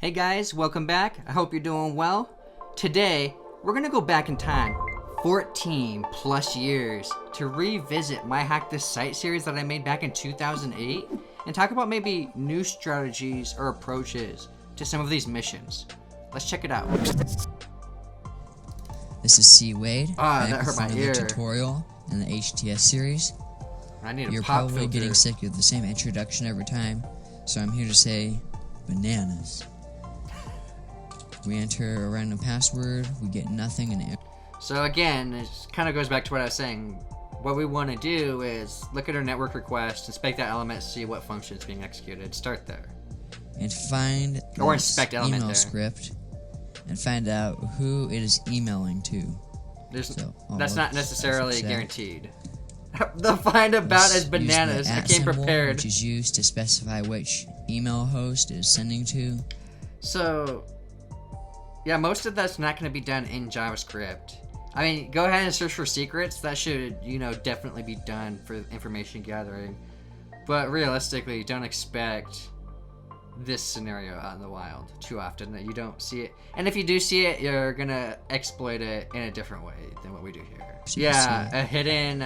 Hey guys, welcome back. I hope you're doing well. Today, we're gonna go back in time 14 plus years to revisit my Hack This Site series that I made back in 2008 and talk about maybe new strategies or approaches to some of these missions. Let's check it out. This is C. Wade. That hurt my ear. Tutorial in the HTS series. I need a You're pop probably filter. getting sick of the same introduction every time, so I'm here to say bananas. We enter a random password, we get nothing, and So again, it kind of goes back to what I was saying. What we want to do is look at our network request, inspect that element, see what function is being executed. Start there. and find Or this inspect element email there. script and find out who it is emailing to. That's not necessarily that's guaranteed. The find about is bananas. I came prepared. Which is used to specify which email host it is sending to. So, yeah, most of that's not going to be done in JavaScript. I mean, go ahead and search for secrets. That should, definitely be done for information gathering. But realistically, don't expect this scenario out in the wild too often that you don't see it. And if you do see it, you're going to exploit it in a different way than what we do here. Yeah, a hidden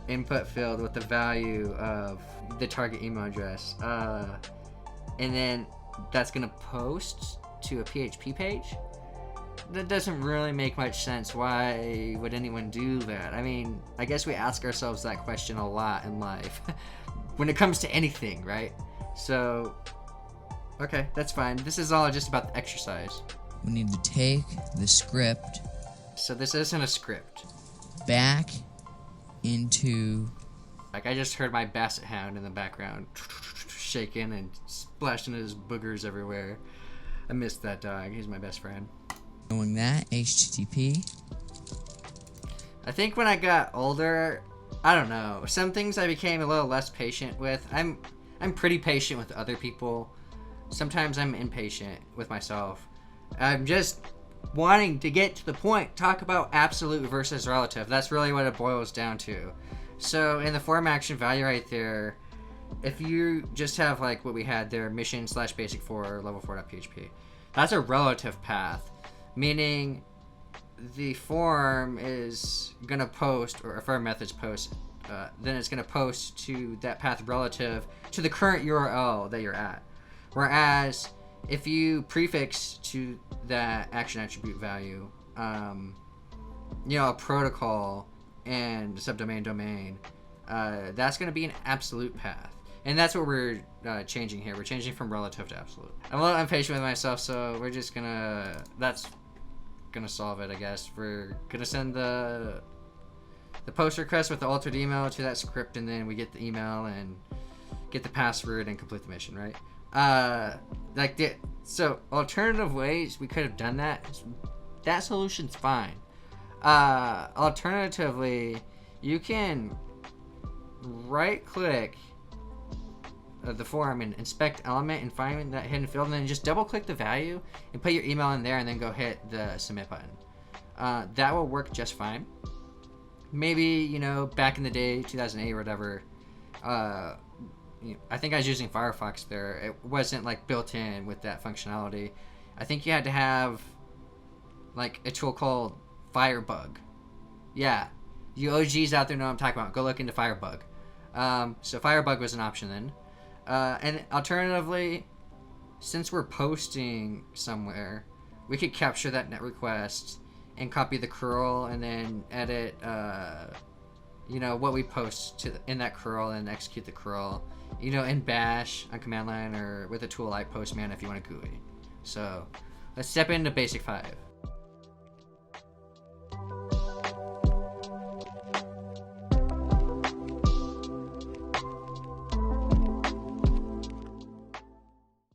input field with the value of the target email address. And then that's going to post to a PHP page. That doesn't really make much sense. Why would anyone do that? I mean, I guess we ask ourselves that question a lot in life when it comes to anything, right? So, okay, that's fine. This is all just about the exercise. We need to take the script. So this isn't a script. Back into. Like, I just heard my basset hound in the background shaking and splashing his boogers everywhere. I missed that dog. He's my best friend. Knowing that, HTTP. I think when I got older, I don't know. Some things I became a little less patient with. I'm pretty patient with other people. Sometimes I'm impatient with myself. I'm just wanting to get to the point. Talk about absolute versus relative. That's really what it boils down to. So in the form action value right there, if you just have like what we had there, mission/basic4 level4.php, that's a relative path, meaning the form is gonna post, or if our methods post, then it's gonna post to that path relative to the current URL that you're at. Whereas if you prefix to that action attribute value, a protocol and subdomain domain, that's gonna be an absolute path. And that's what we're changing here. We're changing from relative to absolute. I'm a little impatient with myself, so we're just gonna... That's gonna solve it, I guess. We're gonna send the post request with the altered email to that script, and then we get the email and get the password and complete the mission, right? So alternative ways we could have done that. That solution's fine. Alternatively, you can right-click the form and inspect element and find that hidden field, and then just double click the value and put your email in there and then go hit the submit button. That will work just fine. Maybe, back in the day, 2008 or whatever, I think I was using Firefox there. It wasn't like built in with that functionality. I think you had to have like a tool called Firebug. Yeah, you OGs out there know what I'm talking about. Go look into Firebug. So Firebug was an option then. And alternatively, since we're posting somewhere, we could capture that net request and copy the curl and then edit, what we post in that curl and execute the curl, in Bash on command line or with a tool like Postman if you want to GUI. So let's step into Basic 5.